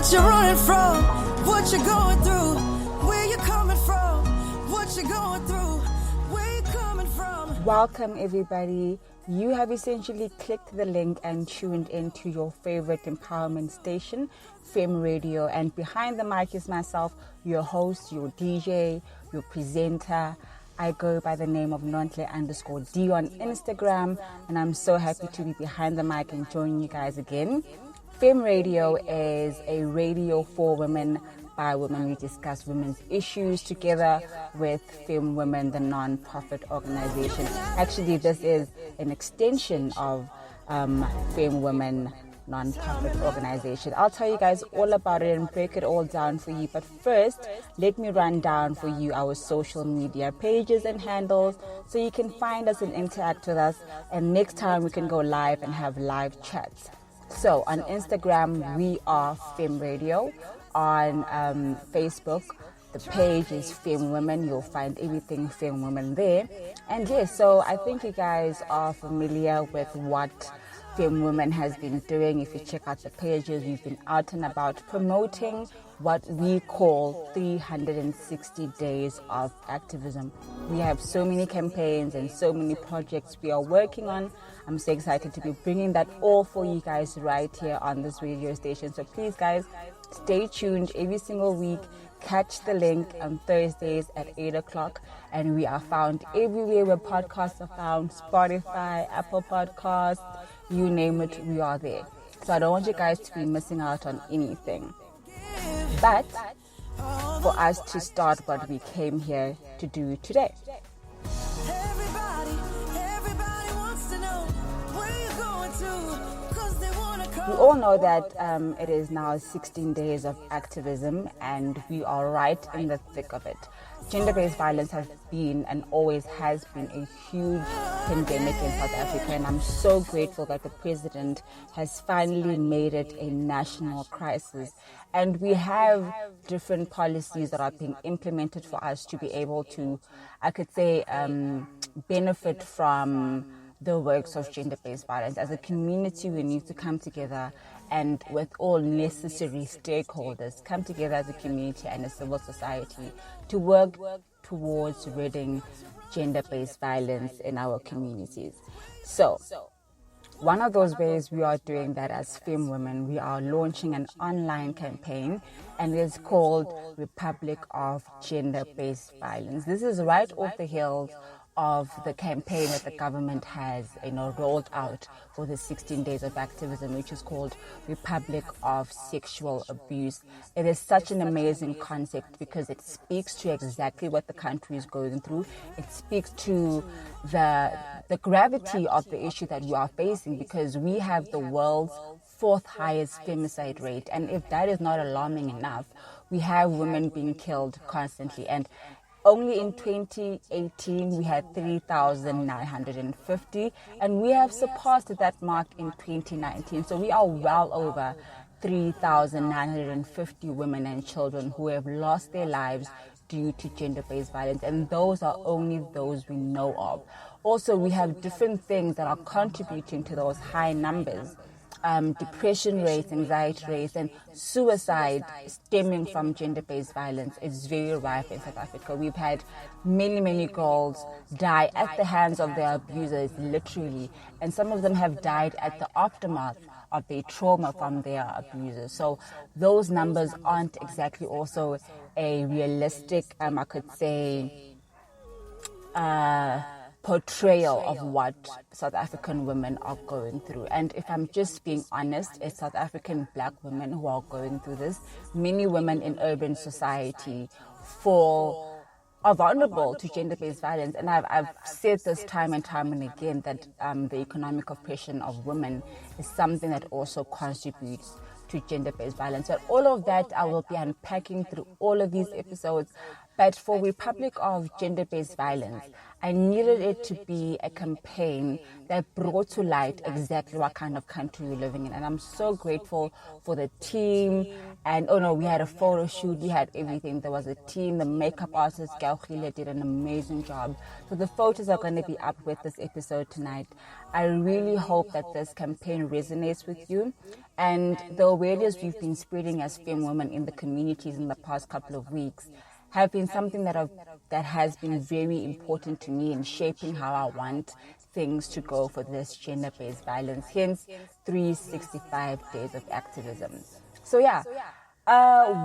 What you running from, what you going through, where you coming from, what you going through, where you coming from. Welcome everybody. You have essentially clicked the link and tuned into your favorite empowerment station, FemeRadio, and behind the mic is myself, your host, your DJ, your presenter. I go by the name of Nontle_D on Instagram, and I'm so happy to be behind the mic and join you guys again. FemeRadio is a radio for women by women. We discuss women's issues together with Fem Women, the non-profit organization. Actually, this is an extension of Fem Women non-profit organization. I'll tell you guys all about it and break it all down for you. But first, let me run down for you our social media pages and handles so you can find us and interact with us. And next time we can go live and have live chats. So on Instagram, we are FemeRadio. On Facebook, the page is Fem Women. You'll find everything Fem Women there. And yes, so I think you guys are familiar with what Fem Women has been doing. If you check out the pages, we've been out and about promoting what we call 360 days of activism. We have so many campaigns and so many projects we are working on. I'm so excited to be bringing that all for you guys right here on this radio station. So please guys, stay tuned every single week. Catch the link on Thursdays at 8 o'clock. And we are found everywhere where podcasts are found. Spotify, Apple Podcasts, you name it, we are there. So I don't want you guys to be missing out on anything. But for us to start what we came here to do today. We all know that it is now 16 days of activism and we are right in the thick of it. Gender-based violence has been and always has been a huge pandemic in South Africa, and I'm so grateful that the president has finally made it a national crisis. And we have different policies that are being implemented for us to be able to, I could say, benefit from the works of gender-based violence. As a community, we need to come together and with all necessary stakeholders, come together as a community and a civil society to work towards ridding gender-based violence in our communities. So, one of those ways we are doing that as Fem Women, we are launching an online campaign, and it's called Republic of Gender-Based Violence. This is right off the heels of the campaign that the government has, rolled out for the 16 days of activism, which is called Republic of Sexual Abuse. It is such an amazing concept because it speaks to exactly what the country is going through. It speaks to the gravity of the issue that we are facing, because we have the world's 4th highest femicide rate. And if that is not alarming enough, we have women being killed constantly. And only in 2018, we had 3,950, and we have surpassed that mark in 2019. So we are well over 3,950 women and children who have lost their lives due to gender-based violence, and those are only those we know of. Also, we have different things that are contributing to those high numbers. Depression rates, anxiety rates, and suicide stemming from gender-based violence is very rife in South Africa. We've had many girls die at the hands of their abusers, literally, and some of them have died at the aftermath of their trauma from their abusers. So those numbers aren't exactly also a realistic, I could say, portrayal of what South African women are going through. And if I'm just being honest, it's South African black women who are going through this. Many women in urban society are vulnerable to gender-based violence. And I've said this time and time and again that the economic oppression of women is something that also contributes to gender-based violence. But all of that I will be unpacking through all of these episodes. But for Republic of Gender-Based Violence, I needed it to be a campaign that brought to light exactly what kind of country we're living in. And I'm so grateful for the team And oh no, we had a photo shoot, we had everything. There was a team, the makeup artist Gaukile did an amazing job. So the photos are going to be up with this episode tonight. I really hope that this campaign resonates with you, and the awareness we've been spreading as femme women in the communities in the past couple of weeks have been something that has been very important to me in shaping how I want things to go for this gender-based violence, hence 365 days of activism. So yeah,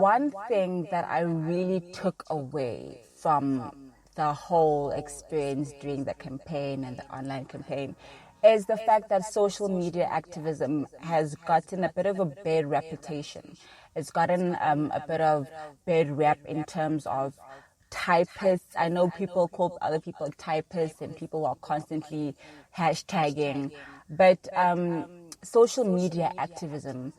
one thing that I really took away from the whole experience during the campaign and the online campaign is the fact that social media activism has gotten a bit of a bad reputation. It's gotten a bit of bad rap in terms of typists. I know people call other people typists and people are constantly hashtagging, but social media activism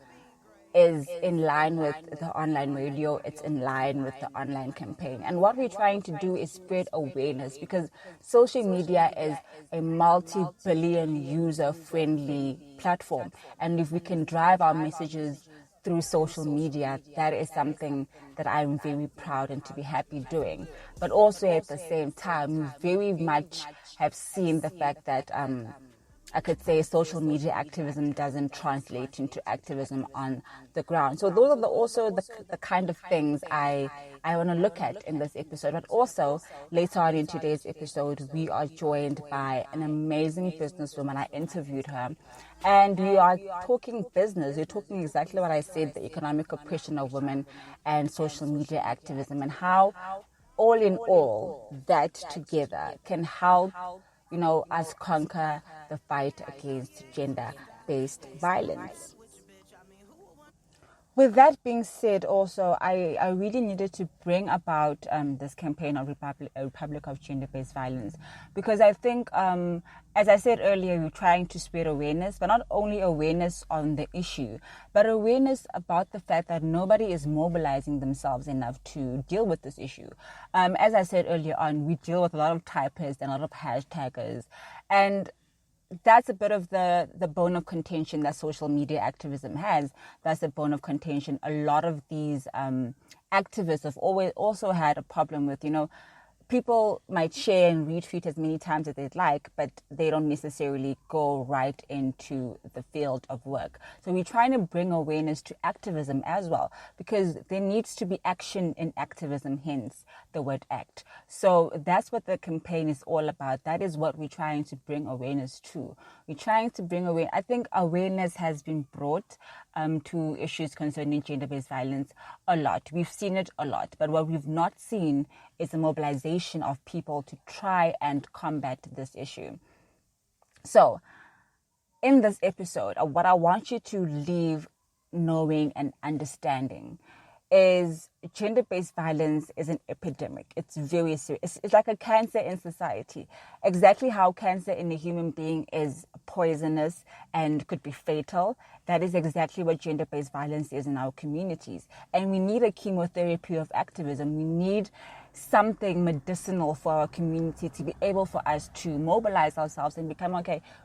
is in line with the online radio, it's in line with the online campaign. And what we're trying to do is spread awareness, because social media is a multi-billion user-friendly platform. And if we can drive our messages through social media, that is something that I'm very proud and to be happy doing. But also at the same time, we very much have seen the fact that I could say social media activism doesn't translate into activism on the ground. So those are also the kind of things I want to look at in this episode. But also later on in today's episode, we are joined by an amazing businesswoman. I interviewed her, and we are talking business. We're talking exactly what I said, the economic oppression of women and social media activism, and how all in all that together can help us conquer the fight against gender-based violence. With that being said, also, I really needed to bring about this campaign of Republic of Gender-Based Violence, because I think, as I said earlier, we're trying to spread awareness, but not only awareness on the issue, but awareness about the fact that nobody is mobilizing themselves enough to deal with this issue. As I said earlier on, we deal with a lot of typists and a lot of hashtaggers, and that's a bit of the bone of contention that social media activism has. That's a bone of contention. A lot of these activists have always also had a problem with, people might share and retweet as many times as they'd like, but they don't necessarily go right into the field of work. So we're trying to bring awareness to activism as well, because there needs to be action in activism, hence the word act. So that's what the campaign is all about. That is what we're trying to bring awareness to. We're trying to bring awareness. I think awareness has been brought to issues concerning gender-based violence a lot. We've seen it a lot, but what we've not seen is a mobilization of people to try and combat this issue. So, in this episode, what I want you to leave knowing and understanding is gender-based violence is an epidemic. It's very serious. It's like a cancer in society. Exactly how cancer in a human being is poisonous and could be fatal, that is exactly what gender-based violence is in our communities. And we need a chemotherapy of activism. We need something medicinal for our community to be able for us to mobilize ourselves and become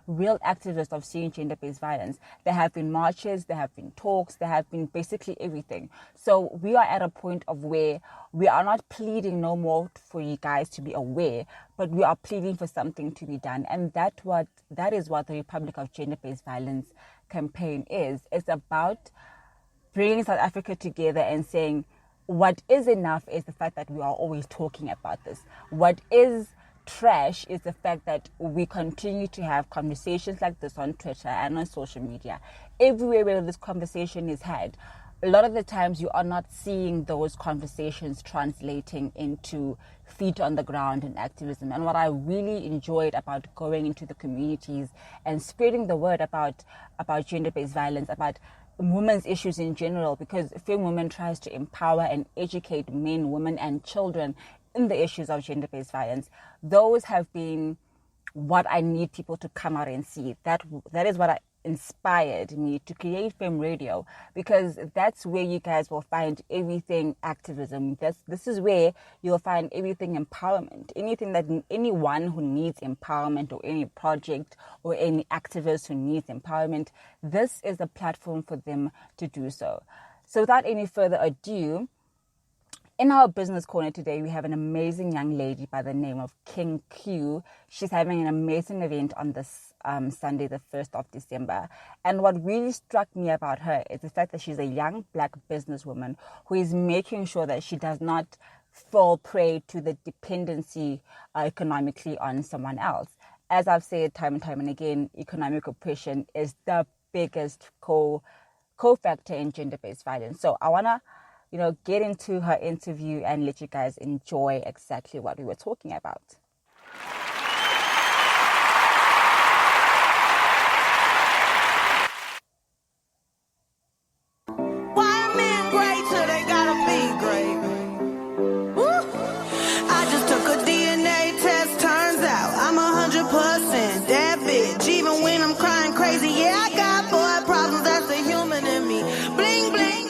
real activists of seeing gender-based violence. There have been marches, there have been talks, there have been basically everything. So we are at a point of where we are not pleading no more for you guys to be aware, but we are pleading for something to be done. And that is what the Republic of Gender-Based Violence campaign is. It's about bringing South Africa together and saying, what is enough is the fact that we are always talking about this. What is trash is the fact that we continue to have conversations like this on Twitter and on social media. Everywhere where this conversation is had, a lot of the times you are not seeing those conversations translating into feet on the ground and activism. And what I really enjoyed about going into the communities and spreading the word about gender-based violence, about women's issues in general, because Femme Women tries to empower and educate men, women and children in the issues of gender-based violence. Those have been what I need people to come out and see. That is what inspired me to create FemeRadio, because that's where you guys will find everything activism. This is where you'll find everything empowerment. Anyone who needs empowerment, or any project or any activist who needs empowerment, this is a platform for them to do so. So without any further ado, in our business corner today, we have an amazing young lady by the name of King Q. She's having an amazing event on this Sunday, the 1st of December. And what really struck me about her is the fact that she's a young Black businesswoman who is making sure that she does not fall prey to the dependency economically on someone else. As I've said time and time and again, economic oppression is the biggest co-factor in gender-based violence. So I want to, get into her interview and let you guys enjoy exactly what we were talking about. Why men great till they gotta be great? Woo. I just took a DNA test, turns out I'm 100% that bitch. Even when I'm crying crazy, yeah, I got boy problems, that's the human in me. Bling, bling,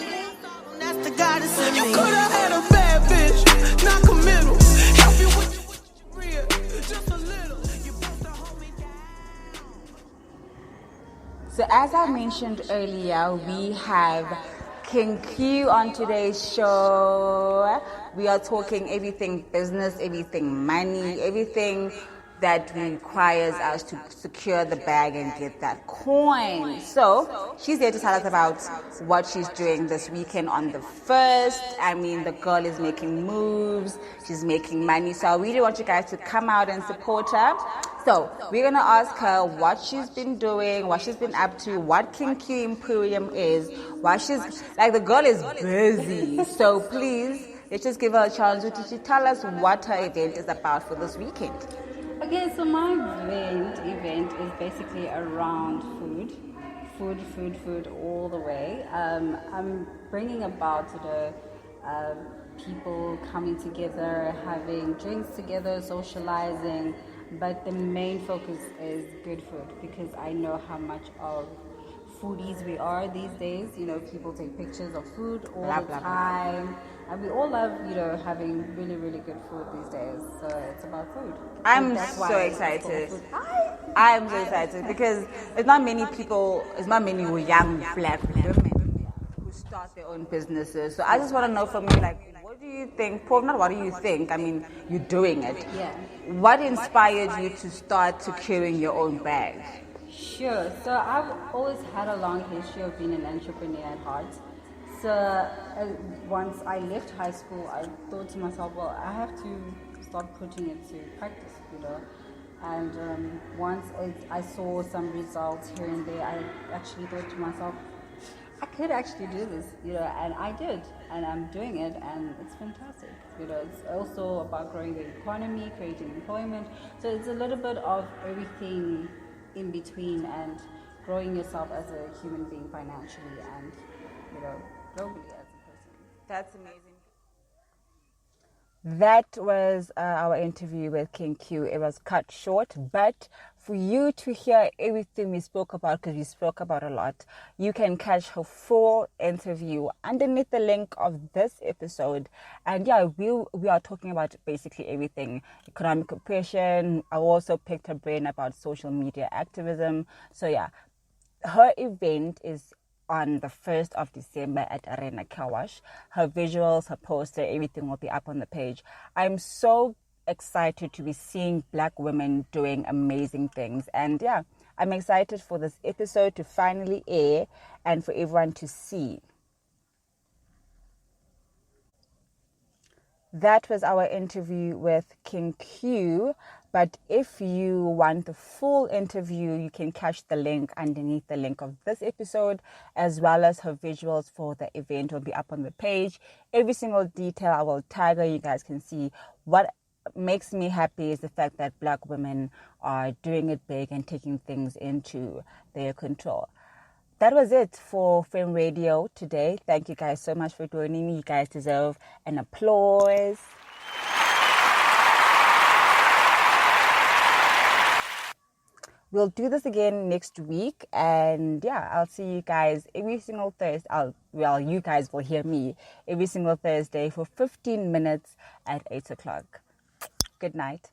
that's the goddess in me. You could've had a bad bitch, not committal. Help you with your career, just a little. You supposed to hold me down. So as I mentioned earlier, we have King Q on today's show. We are talking everything business, everything money, everything that requires us to secure the bag and get that coin. So she's here to tell us about what she's doing this weekend on the 1st. I mean, the girl is making moves, she's making money. So I really want you guys to come out and support her. So we're going to ask her what she's been doing, what she's been up to, what King Q Imperium is, why she's, like, the girl is busy. So please, let's just give her a chance to tell us what her event is about for this weekend. Okay, so my event is basically around food all the way. I'm bringing about people coming together, having drinks together, socializing, but the main focus is good food because I know how much of foodies we are these days. People take pictures of food all the time. And we all love, having really, really good food these days. So it's about food. I'm so excited. I'm so excited because it's not many young Black women who start their own businesses. So I just want to know from you, what do you think? Not what do you think? I mean, you're doing it. Yeah. What inspired you to start securing your own bag? Sure. So I've always had a long history of being an entrepreneur at heart. So once I left high school, I thought to myself, well, I have to start putting it to practice, And once I saw some results here and there, I actually thought to myself, I could actually do this, and I did, and I'm doing it, and it's fantastic. It's also about growing the economy, creating employment. So it's a little bit of everything in between and growing yourself as a human being financially and, globally as a person. That's amazing. That was our interview with King Q. It was cut short, but for you to hear everything we spoke about, because we spoke about a lot, you can catch her full interview underneath the link of this episode. And yeah, we are talking about basically everything. Economic oppression. I also picked her brain about social media activism. So yeah, her event is on the 1st of December at Arena Kawash. Her visuals, her poster, everything will be up on the page. I'm so excited to be seeing Black women doing amazing things. And yeah, I'm excited for this episode to finally air and for everyone to see. That was our interview with King Q. But if you want the full interview, you can catch the link underneath the link of this episode, as well as her visuals for the event will be up on the page. Every single detail I will tag her. You guys can see. What makes me happy is the fact that Black women are doing it big and taking things into their control. That was it for FemeRadio today. Thank you guys so much for joining me. You guys deserve an applause. We'll do this again next week, and yeah, I'll see you guys every single Thursday. You guys will hear me every single Thursday for 15 minutes at 8 o'clock. Good night.